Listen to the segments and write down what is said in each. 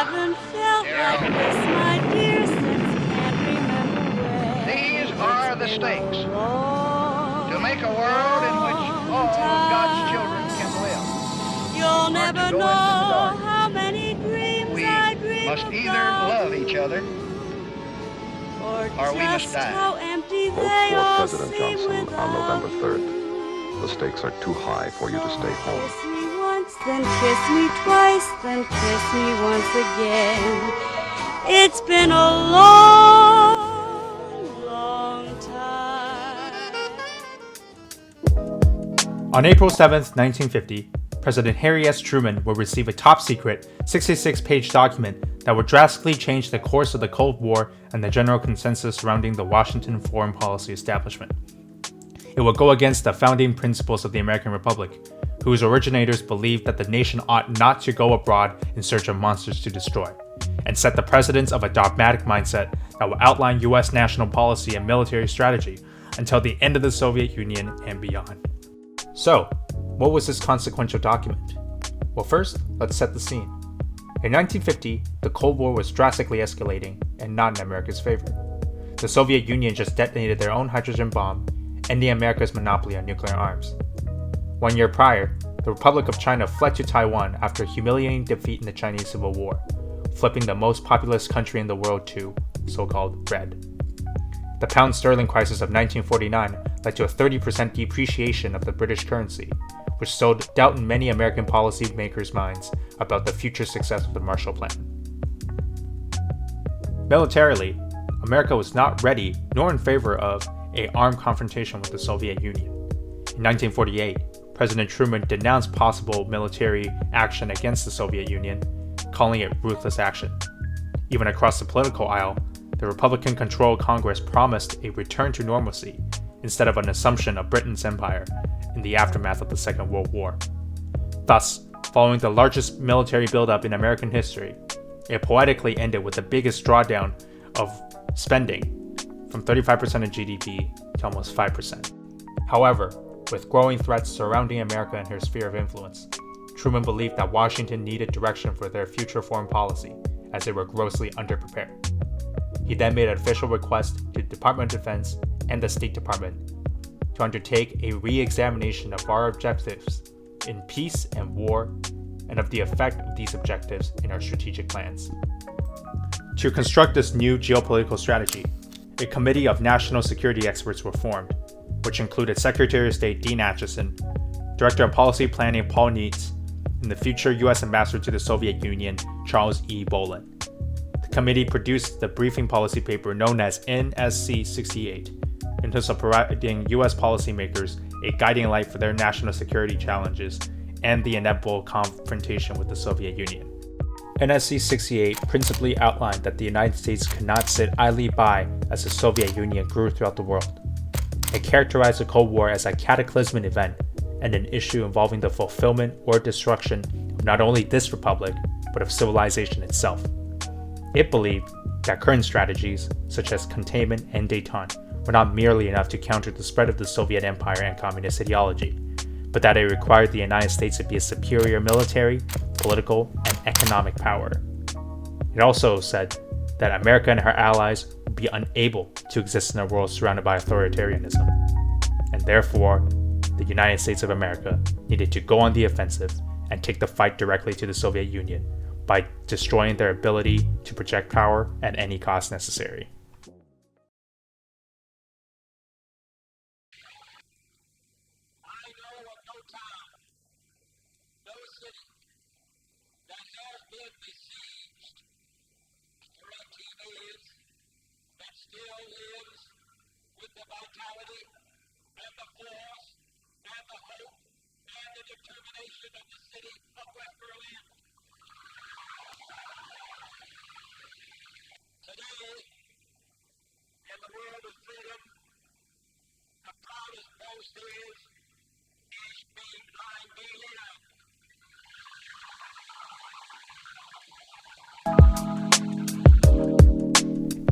haven't felt like this, my dear, since can't remember when. These are the stakes. To make a world in which all of God's children can live. You'll Or to never go into the know dark. how many dreams We I dream must either about love each other or we must just die. how empty Vote they for all President seem Johnson on without November 3rd. The stakes are too high for you to stay home. Kiss me once, then kiss me twice, then kiss me once again. It's been a long, long time. On April 7, 1950, President Harry S. Truman would receive a top-secret 66-page document that would drastically change the course of the Cold War and the general consensus surrounding the Washington foreign policy establishment. It would go against the founding principles of the American Republic, whose originators believed that the nation ought not to go abroad in search of monsters to destroy, and set the precedents of a dogmatic mindset that will outline U.S. national policy and military strategy until the end of the Soviet Union and beyond. So, what was this consequential document? Well, first, let's set the scene. In 1950, the Cold War was drastically escalating and not in America's favor. The Soviet Union just detonated their own hydrogen bomb, ending America's monopoly on nuclear arms. 1 year prior, the Republic of China fled to Taiwan after a humiliating defeat in the Chinese Civil War, flipping the most populous country in the world to so-called red. The pound sterling crisis of 1949 led to a 30% depreciation of the British currency, which sowed doubt in many American policymakers' minds about the future success of the Marshall Plan. Militarily, America was not ready nor in favor of an armed confrontation with the Soviet Union. In 1948, President Truman denounced possible military action against the Soviet Union, calling it ruthless action. Even across the political aisle, the Republican-controlled Congress promised a return to normalcy instead of an assumption of Britain's empire in the aftermath of the Second World War. Thus, following the largest military buildup in American history, it poetically ended with the biggest drawdown of spending from 35% of GDP to almost 5%. However, with growing threats surrounding America and her sphere of influence, Truman believed that Washington needed direction for their future foreign policy, as they were grossly underprepared. He then made an official request to the Department of Defense and the State Department to undertake a re-examination of our objectives in peace and war, and of the effect of these objectives in our strategic plans. To construct this new geopolitical strategy, a committee of national security experts were formed, which included Secretary of State Dean Acheson, Director of Policy Planning Paul Neitz, and the future U.S. Ambassador to the Soviet Union, Charles E. Bolin. The committee produced the briefing policy paper known as NSC 68, in terms of providing U.S. policymakers a guiding light for their national security challenges and the inevitable confrontation with the Soviet Union. NSC 68 principally outlined that the United States could not sit idly by as the Soviet Union grew throughout the world. It characterized the Cold War as a cataclysmic event and an issue involving the fulfillment or destruction of not only this republic, but of civilization itself. It believed that current strategies, such as containment and détente, were not merely enough to counter the spread of the Soviet Empire and communist ideology, but that it required the United States to be a superior military, political, and economic power. It also said that America and her allies would be unable to exist in a world surrounded by authoritarianism, and therefore, the United States of America needed to go on the offensive and take the fight directly to the Soviet Union by destroying their ability to project power at any cost necessary. I know of no town, no city that has been besieged for 18 years that still lives with the vitality and the force and the hope and the determination of the city of West Berlin. Today, in the world of freedom, the proudest boast is, Ich bin ein Berliner.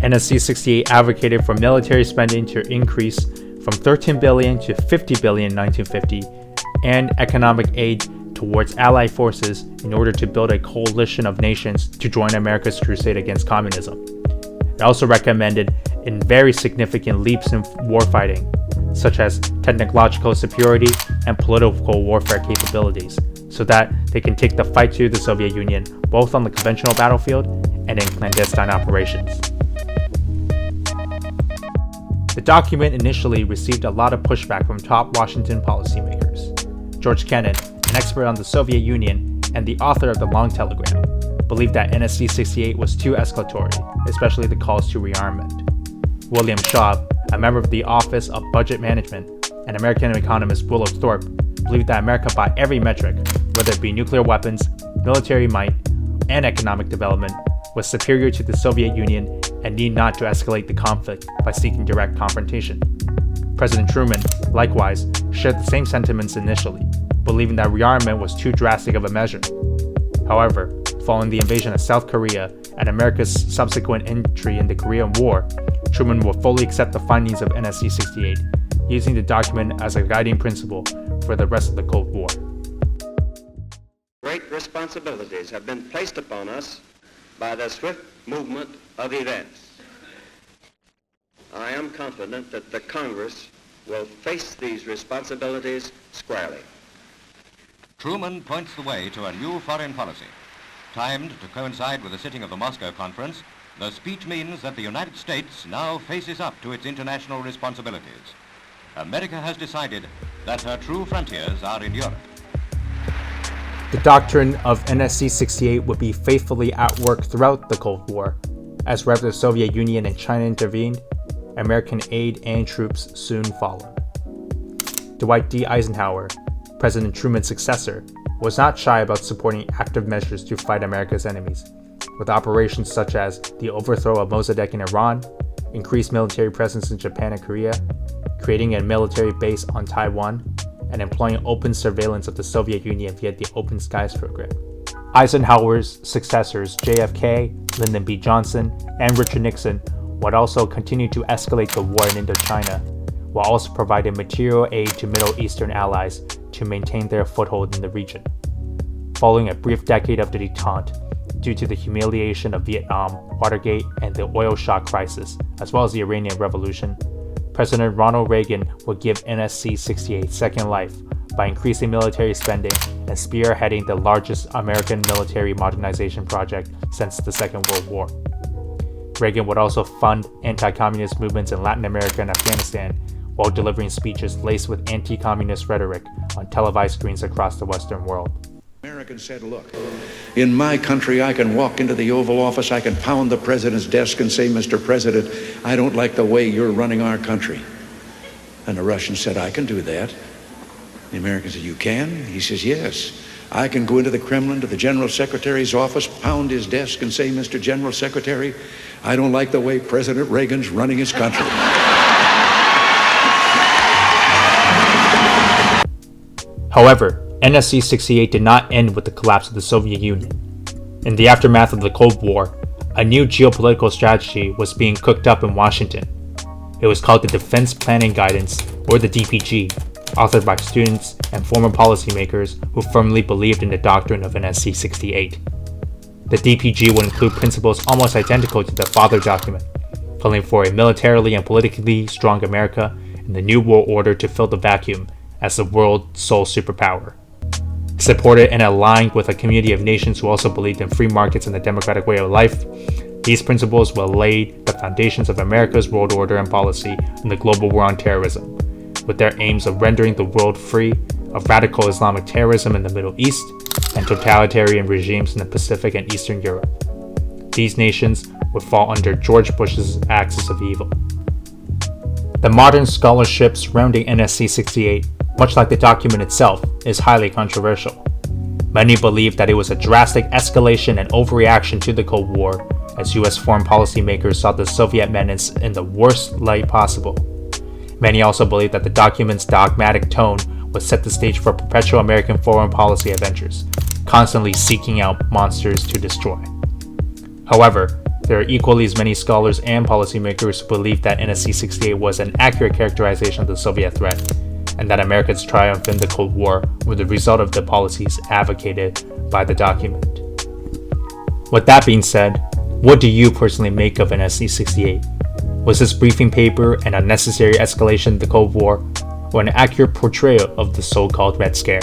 NSC 68 advocated for military spending to increase from $13 billion to $50 billion in 1950, and economic aid towards Allied forces in order to build a coalition of nations to join America's crusade against communism. It also recommended in very significant leaps in warfighting, such as technological superiority and political warfare capabilities, so that they can take the fight to the Soviet Union both on the conventional battlefield and in clandestine operations. The document initially received a lot of pushback from top Washington policymakers. George Kennan, an expert on the Soviet Union and the author of the Long Telegram, believed that NSC 68 was too escalatory, especially the calls to rearmament. William Schaub, a member of the Office of Budget Management, and American economist Willard Thorpe, believed that America by every metric, whether it be nuclear weapons, military might, and economic development, was superior to the Soviet Union and need not to escalate the conflict by seeking direct confrontation. President Truman, likewise, shared the same sentiments initially, believing that rearmament was too drastic of a measure. However, following the invasion of South Korea and America's subsequent entry in the Korean War, Truman will fully accept the findings of NSC 68, using the document as a guiding principle for the rest of the Cold War. Great responsibilities have been placed upon us by the swift movement of events. I am confident that the Congress will face these responsibilities squarely. Truman points the way to a new foreign policy. Timed to coincide with the sitting of the Moscow Conference, the speech means that the United States now faces up to its international responsibilities. America has decided that her true frontiers are in Europe. The doctrine of NSC 68 would be faithfully at work throughout the Cold War. As rather the Soviet Union and China intervened, American aid and troops soon followed. Dwight D. Eisenhower, President Truman's successor, was not shy about supporting active measures to fight America's enemies, with operations such as the overthrow of Mossadegh in Iran, increased military presence in Japan and Korea, creating a military base on Taiwan, and employing open surveillance of the Soviet Union via the Open Skies program. Eisenhower's successors JFK, Lyndon B. Johnson, and Richard Nixon would also continue to escalate the war in Indochina, while also providing material aid to Middle Eastern allies to maintain their foothold in the region. Following a brief decade of detente, due to the humiliation of Vietnam, Watergate, and the oil shock crisis, as well as the Iranian Revolution, President Ronald Reagan would give NSC 68 second life by increasing military spending and spearheading the largest American military modernization project since the Second World War. Reagan would also fund anti-communist movements in Latin America and Afghanistan, while delivering speeches laced with anti-communist rhetoric on televised screens across the Western world. Americans said, look, in my country, I can walk into the Oval Office, I can pound the president's desk and say, Mr. President, I don't like the way you're running our country. And the Russian said, I can do that. The American said, you can? He says, yes. I can go into the Kremlin, to the General Secretary's office, pound his desk and say, Mr. General Secretary, I don't like the way President Reagan's running his country. However, NSC 68 did not end with the collapse of the Soviet Union. In the aftermath of the Cold War, a new geopolitical strategy was being cooked up in Washington. It was called the Defense Planning Guidance, or the DPG, authored by students and former policymakers who firmly believed in the doctrine of NSC 68. The DPG would include principles almost identical to the Father document, calling for a militarily and politically strong America and the New World Order to fill the vacuum as the world's sole superpower. Supported and aligned with a community of nations who also believed in free markets and the democratic way of life, these principles will lay the foundations of America's world order and policy in the global war on terrorism, with their aims of rendering the world free of radical Islamic terrorism in the Middle East and totalitarian regimes in the Pacific and Eastern Europe. These nations would fall under George Bush's axis of evil. The modern scholarship surrounding NSC 68, much like the document itself, is highly controversial. Many believe that it was a drastic escalation and overreaction to the Cold War, as US foreign policymakers saw the Soviet menace in the worst light possible. Many also believe that the document's dogmatic tone would set the stage for perpetual American foreign policy adventures, constantly seeking out monsters to destroy. However, there are equally as many scholars and policymakers who believe that NSC 68 was an accurate characterization of the Soviet threat, and that America's triumph in the Cold War were the result of the policies advocated by the document. With that being said, what do you personally make of NSC 68? Was this briefing paper an unnecessary escalation of the Cold War, or an accurate portrayal of the so-called Red Scare?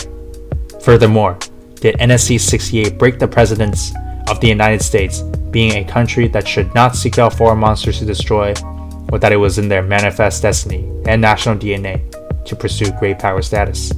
Furthermore, did NSC 68 break the precedence of the United States being a country that should not seek out foreign monsters to destroy, or that it was in their manifest destiny and national DNA to pursue great power status?